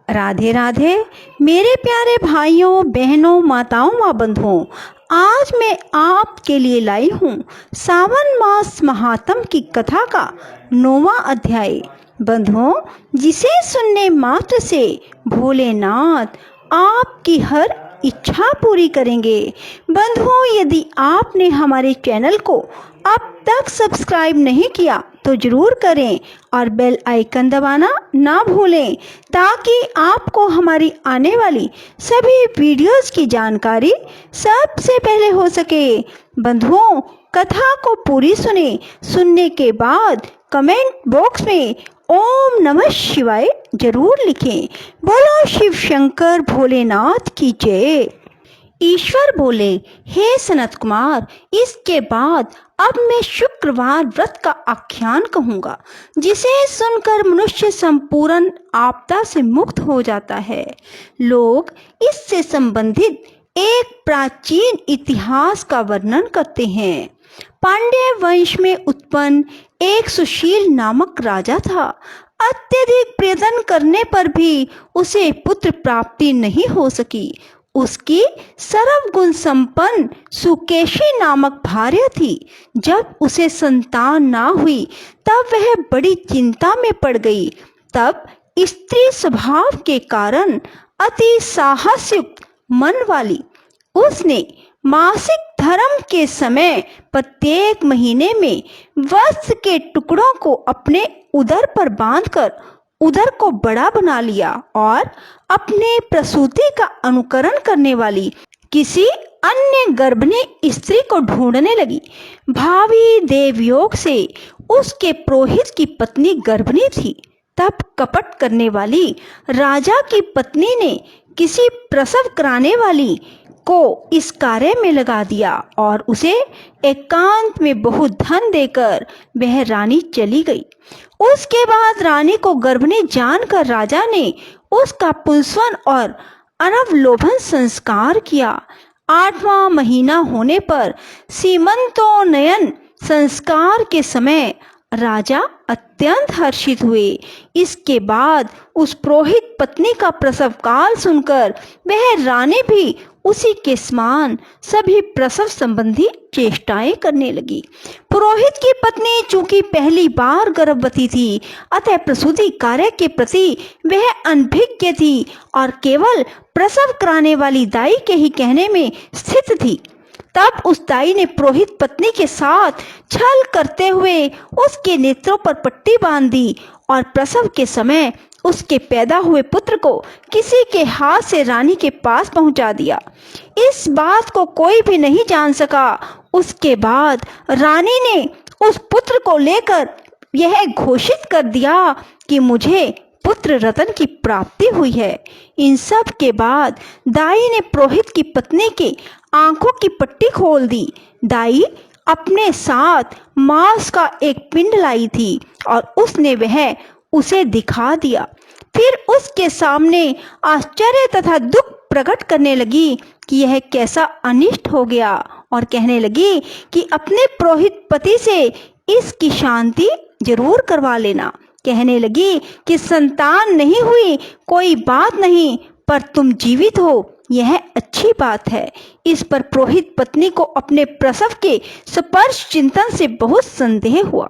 राधे राधे मेरे प्यारे भाइयों बहनों माताओं व बंधुओं। आज मैं आपके लिए लाई हूँ सावन मास महात्म की कथा का 9वां अध्याय। बंधुओं, जिसे सुनने मात्र से भोलेनाथ आपकी हर इच्छा पूरी करेंगे। बंधुओं, यदि आपने हमारे चैनल को अब तक सब्सक्राइब नहीं किया तो जरूर करें और बेल आइकन दबाना ना भूलें, ताकि आपको हमारी आने वाली सभी वीडियोस की जानकारी सबसे पहले हो सके। बंधुओं, कथा को पूरी सुनने के बाद कमेंट बॉक्स में ओम नमः शिवाय जरूर लिखें। बोलो शिव शंकर भोलेनाथ की जय। ईश्वर बोले, हे सनत कुमार, इसके बाद अब मैं शुक्रवार व्रत का आख्यान कहूँगा, जिसे सुनकर मनुष्य संपूर्ण आपदा से मुक्त हो जाता है। लोग इससे संबंधित एक प्राचीन इतिहास का वर्णन करते हैं। पांड्य वंश में उत्पन्न एक सुशील नामक राजा था। अत्यधिक प्रयत्न करने पर भी उसे पुत्र प्राप्ति नहीं हो सकी। उसकी सर्वगुण संपन्न सुकेशी नामक भार्या थी। जब उसे संतान ना हुई तब वह बड़ी चिंता में पड़ गई। तब स्त्री स्वभाव के कारण अति साहसयुक्त मन वाली उसने मासिक धर्म के समय प्रत्येक महीने में वस्त्र के टुकड़ों को अपने उदर पर बांधकर उदर को बड़ा बना लिया और अपने प्रसूति का अनुकरण करने वाली किसी अन्य गर्भिणी स्त्री को ढूंढने लगी। भावी देवयोग से उसके पुरोहित की पत्नी गर्भिणी थी। तब कपट करने वाली राजा की पत्नी ने किसी प्रसव कराने वाली को इस कार्य में लगा दिया और उसे एकांत में बहुत धन देकर वह रानी चली गई। उसके बाद रानी को गर्भिणी जानकर राजा ने उसका पुंसवन और अनवलोभन संस्कार किया। 8वां महीना होने पर सीमंतोन्नयन संस्कार के समय राजा अत्यंत हर्षित हुए। इसके बाद उस पुरोहित पत्नी का प्रसव काल सुनकर वह रानी भी उसी के समान सभी प्रसव संबंधी चेष्टाएं करने लगी। पुरोहित की पत्नी चूंकि पहली बार गर्भवती थी, अतः प्रसूति कार्य के प्रति वह अनभिज्ञ थी और केवल प्रसव कराने वाली दाई के ही कहने में स्थित थी। तब उस दाई ने पुरोहित पत्नी के साथ छल करते हुए उसके नेत्रों पर पट्टी बांध दी और प्रसव के समय उसके पैदा हुए पुत्र को किसी के हाथ से रानी के पास पहुंचा दिया। इस बात को कोई भी नहीं जान सका। उसके बाद रानी ने उस पुत्र को लेकर यह घोषित कर दिया कि मुझे पुत्र रतन की प्राप्ति हुई है। इन सब के बाद दाई ने पुरोहित की पत्नी के आंखों की पट्टी खोल दी। दाई अपने साथ मांस का एक पिंड लाई थी और उसने वह उसे दिखा दिया। फिर उसके सामने आश्चर्य तथा दुख प्रकट करने लगी कि यह कैसा अनिष्ट हो गया और कहने लगी कि अपने पुरोहित पति से इसकी शांति जरूर करवा लेना। कहने लगी कि संतान नहीं हुई कोई बात नहीं, पर तुम जीवित हो यह अच्छी बात है। इस पर पुरोहित पत्नी को अपने प्रसव के स्पर्श चिंतन से बहुत संदेह हुआ।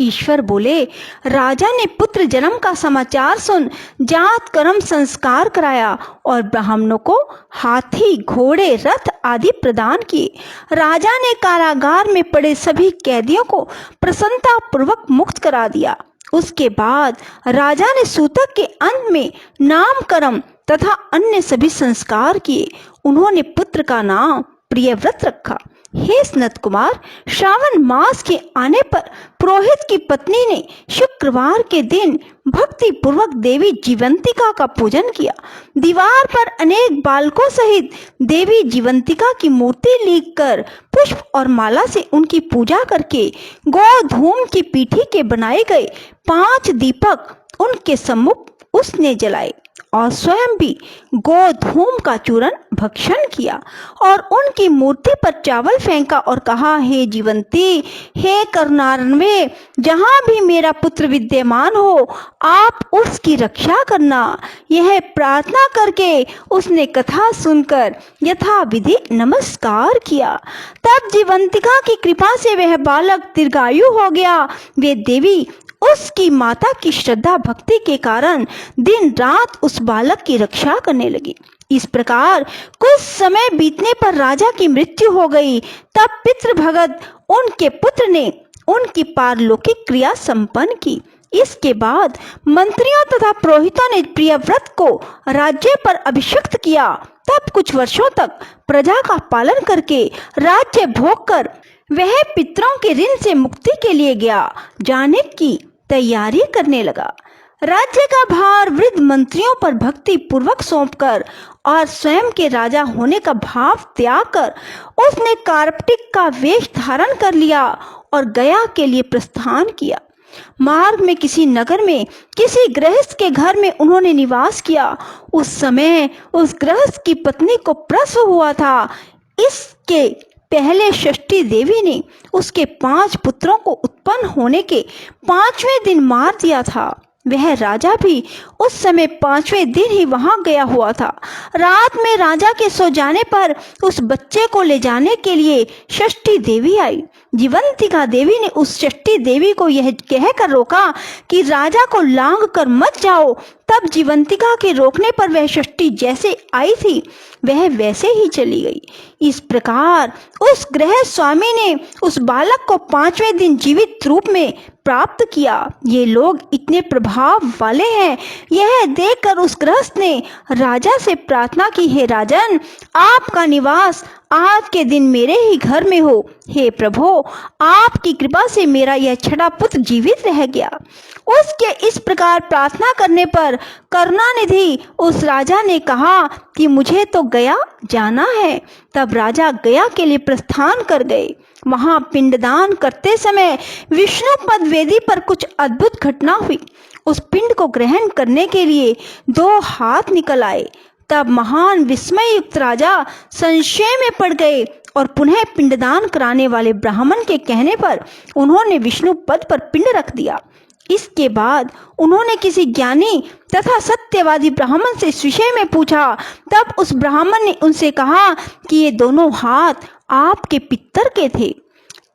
ईश्वर बोले, राजा ने पुत्र जन्म का समाचार सुन जात कर्म संस्कार कराया और ब्राह्मणों को हाथी घोड़े रथ आदि प्रदान किए। राजा ने कारागार में पड़े सभी कैदियों को प्रसन्नता पूर्वक मुक्त करा दिया। उसके बाद राजा ने सूतक के अंत में नामकरण तथा अन्य सभी संस्कार किए। उन्होंने पुत्र का नाम प्रियव्रत रखा। हे सनत कुमार, श्रावण मास के आने पर पुरोहित की पत्नी ने शुक्रवार के दिन भक्ति पूर्वक देवी जीवंतिका का पूजन किया। दीवार पर अनेक बालकों सहित देवी जीवंतिका की मूर्ति लिखकर पुष्प और माला से उनकी पूजा करके गोधूम की पीठी के बनाए गए 5 दीपक उनके सम्मुख उसने जलाए और स्वयं भी गोधूम का चूर्ण भक्षण किया और उनकी मूर्ति पर चावल फेंका और कहा, हे जीवंती, हे करुणान्वय, जहाँ भी मेरा पुत्र विद्यमान हो आप उसकी रक्षा करना। यह प्रार्थना करके उसने कथा सुनकर यथाविधि नमस्कार किया। तब जीवंतिका की कृपा से वह बालक दीर्घायु हो गया। वे देवी उसकी माता की श्रद्धा भक्ति के कारण दिन रात उस बालक की रक्षा करने लगी। इस प्रकार कुछ समय बीतने पर राजा की मृत्यु हो गई। तब पितृभगत उनके पुत्र ने उनकी पारलौकिक क्रिया संपन्न की। इसके बाद मंत्रियों तथा पुरोहितों ने प्रियव्रत को राज्य पर अभिषिक्त किया। तब कुछ वर्षों तक प्रजा का पालन करके राज्य भोग कर वह पितरों के ऋण से मुक्ति के लिए जाने की तैयारी करने लगा। राज्य का भार वृद्ध मंत्रियों पर भक्ति पूर्वक सौंपकर और स्वयं के राजा होने का भाव त्याग कर उसने कार्पटिक का वेश धारण कर लिया और गया के लिए प्रस्थान किया। मार्ग में किसी नगर में किसी गृहस्थ के घर में उन्होंने निवास किया। उस समय उस गृहस्थ की पत्नी को प्रसव हुआ था। इसके पहले षष्ठी देवी ने उसके 5 पुत्रों को उत्पन्न होने के 5वें दिन मार दिया था। वह राजा भी उस समय 5वें दिन ही वहां गया हुआ था। रात में राजा के सो जाने पर उस बच्चे को ले जाने के लिए षष्ठी देवी आई। जीवंतिका देवी ने उस षष्ठी देवी को यह कहकर रोका कि राजा को लांग कर मत जाओ। तब जीवंतिका के रोकने पर वह षष्ठी जैसे आई थी वह वैसे ही चली गई। इस प्रकार उस गृह स्वामी ने उस बालक को 5वें दिन जीवित रूप में प्राप्त किया। ये लोग इतने प्रभाव वाले हैं। यह देखकर उस गृहस्थ ने राजा से प्रार्थना की, हे राजन, आपका निवास आज के दिन मेरे ही घर में हो। हे प्रभु, आपकी कृपा से मेरा यह छठा पुत्र जीवित रह गया। उसके इस प्रकार प्रार्थना करने पर करुणानिधि उस राजा ने कहा कि मुझे तो गया जाना है। तब राजा गया के लिए प्रस्थान कर गए। वहां पिंडदान करते समय विष्णुपद वेदी पर कुछ अद्भुत घटना हुई। उस पिंड को ग्रहण करने के लिए 2 हाथ निकल आए। तब महान विस्मय युक्त राजा संशय में पड़ गए और पुनः पिंडदान कराने वाले ब्राह्मण के कहने पर उन्होंने विष्णु पद पर पिंड रख दिया। इसके बाद उन्होंने किसी ज्ञानी तथा सत्यवादी ब्राह्मण से इस विषय में पूछा। तब उस ब्राह्मण ने उनसे कहा कि ये दोनों हाथ आपके पितर के थे।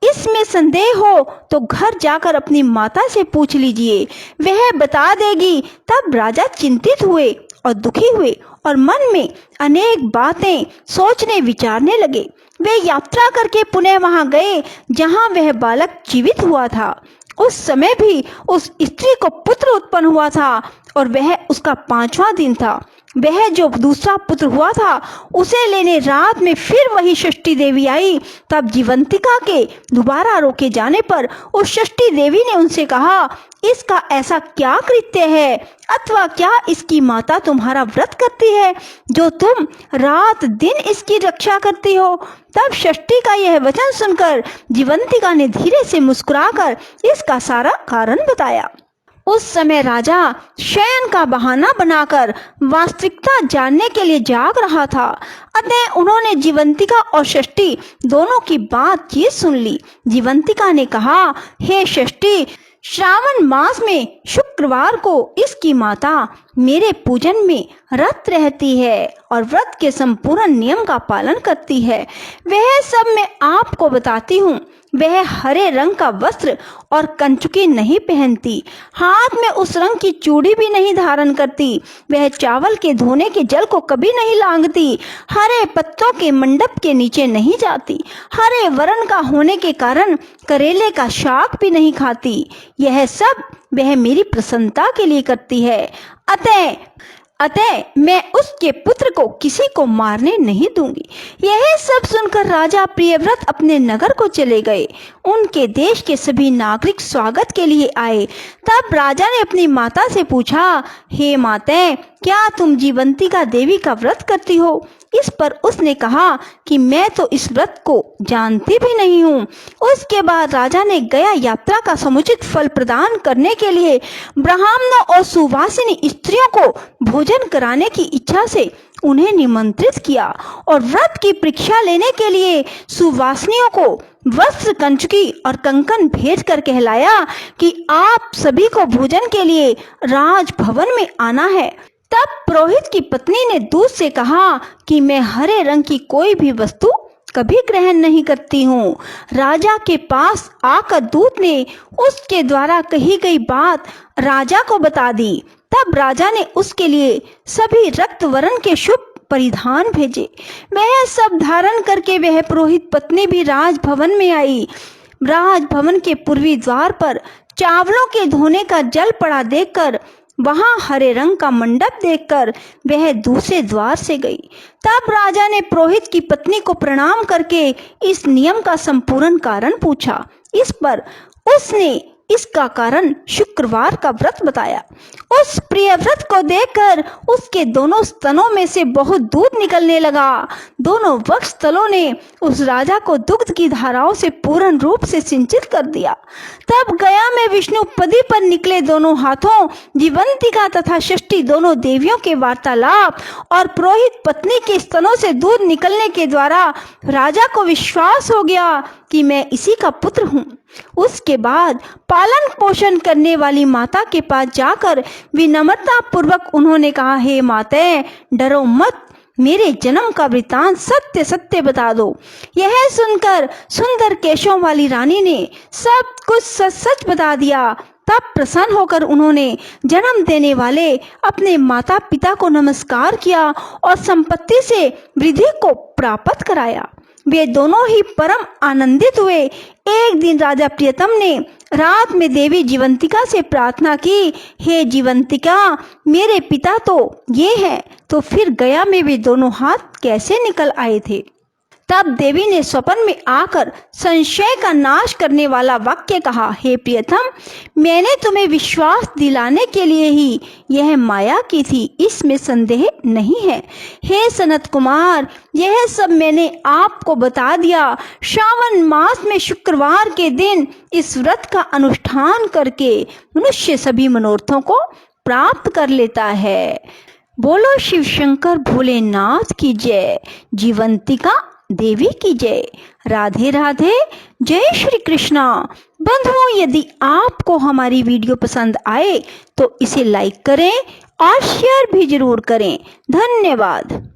इसमें संदेह हो तो घर जाकर अपनी माता से पूछ लीजिए, वह बता देगी। तब राजा चिंतित हुए और दुखी हुए और मन में अनेक बातें सोचने विचारने लगे। वे यात्रा करके पुनः वहां गए जहां वह बालक जीवित हुआ था। उस समय भी उस स्त्री को पुत्र उत्पन्न हुआ था और वह उसका 5वां दिन था। वह जो दूसरा पुत्र हुआ था उसे लेने रात में फिर वही षष्ठी देवी आई। तब जीवंतिका के दोबारा रोके जाने पर उस षष्ठी देवी ने उनसे कहा, इसका ऐसा क्या कृत्य है अथवा क्या इसकी माता तुम्हारा व्रत करती है जो तुम रात दिन इसकी रक्षा करती हो। तब षष्ठी का यह वचन सुनकर जीवंतिका ने धीरे से मुस्कुराकर इसका सारा कारण बताया। उस समय राजा शयन का बहाना बनाकर वास्तविकता जानने के लिए जाग रहा था। अतः उन्होंने जीवंतिका और षष्ठी दोनों की बातचीत सुन ली। जीवंतिका ने कहा, हे षष्ठी, श्रावण मास में शुक्रवार को इसकी माता मेरे पूजन में रत रहती है और व्रत के संपूर्ण नियम का पालन करती है। वह सब मैं आपको बताती हूँ। वह हरे रंग का वस्त्र और कंचुकी नहीं पहनती, हाथ में उस रंग की चूड़ी भी नहीं धारण करती। वह चावल के धोने के जल को कभी नहीं लांघती, हरे पत्तों के मंडप के नीचे नहीं जाती, हरे वर्ण का होने के कारण करेले का शाक भी नहीं खाती। यह सब वह मेरी प्रसन्नता के लिए करती है। अतः अतः मैं उसके पुत्र को किसी को मारने नहीं दूंगी। यह सब सुनकर राजा प्रियव्रत अपने नगर को चले गए। उनके देश के सभी नागरिक स्वागत के लिए आए। तब राजा ने अपनी माता से पूछा, हे माते, क्या तुम जीवंतिका देवी का व्रत करती हो? इस पर उसने कहा कि मैं तो इस व्रत को जानती भी नहीं हूँ। उसके बाद राजा ने गया यात्रा का समुचित फल प्रदान करने के लिए ब्राह्मणों और सुवासिनी स्त्रियों को भोजन कराने की इच्छा से उन्हें निमंत्रित किया और व्रत की परीक्षा लेने के लिए सुवासिनियों को वस्त्र, कंचुकी और कंकन भेज कर कहलाया कि आप सभी को भोजन के लिए राजभवन में आना है। तब पुरोहित की पत्नी ने दूत से कहा कि मैं हरे रंग की कोई भी वस्तु कभी ग्रहण नहीं करती हूँ। राजा के पास आकर दूत ने उसके द्वारा कही गई बात राजा को बता दी। तब राजा ने उसके लिए सभी रक्त वर्ण के शुभ परिधान भेजे। वह सब धारण करके वह पुरोहित पत्नी भी राजभवन में आई। राजभवन के पूर्वी द्वार पर चावलों के धोने का जल पड़ा देखकर, वहां हरे रंग का मंडप देखकर वह दूसरे द्वार से गई। तब राजा ने पुरोहित की पत्नी को प्रणाम करके इस नियम का संपूर्ण कारण पूछा। इस पर उसने इसका कारण शुक्रवार का व्रत बताया। उस प्रिय व्रत को देखकर उसके दोनों स्तनों में से बहुत दूध निकलने लगा। दोनों वक्ष तलों ने उस राजा को दुग्ध की धाराओं से पूर्ण रूप से सिंचित कर दिया। तब गया में विष्णु पदी पर निकले दोनों हाथों, जीवंतिका तथा षष्ठी दोनों देवियों के वार्तालाप और पुरोहित पत्नी के स्तनों से दूध निकलने के द्वारा राजा को विश्वास हो गया कि मैं इसी का पुत्र हूँ। उसके बाद पालन पोषण करने वाली माता के पास जाकर विनम्रता पूर्वक उन्होंने कहा, हे माते, डरो मत, मेरे जन्म का वृतांत सत्य सत्य बता दो। यह सुनकर सुंदर केशों वाली रानी ने सब कुछ सच सच बता दिया। तब प्रसन्न होकर उन्होंने जन्म देने वाले अपने माता पिता को नमस्कार किया और संपत्ति से वृद्धि को प्राप्त कराया। वे दोनों ही परम आनंदित हुए। एक दिन राजा प्रियतम ने रात में देवी जीवंतिका से प्रार्थना की, हे जीवंतिका, मेरे पिता तो ये हैं, तो फिर गया में वे दोनों हाथ कैसे निकल आए थे? तब देवी ने स्वप्न में आकर संशय का नाश करने वाला वाक्य कहा, हे प्रियतम, मैंने तुम्हें विश्वास दिलाने के लिए ही यह माया की थी, इसमें संदेह नहीं है। हे सनत कुमार, यह सब मैंने आपको बता दिया। श्रावण मास में शुक्रवार के दिन इस व्रत का अनुष्ठान करके मनुष्य सभी मनोरथों को प्राप्त कर लेता है। बोलो शिव शंकर भोलेनाथ की जय, जीवंतिका देवी की जय। राधे राधे, जय श्री कृष्णा। बंधुओं, यदि आपको हमारी वीडियो पसंद आए तो इसे लाइक करें और शेयर भी जरूर करें। धन्यवाद।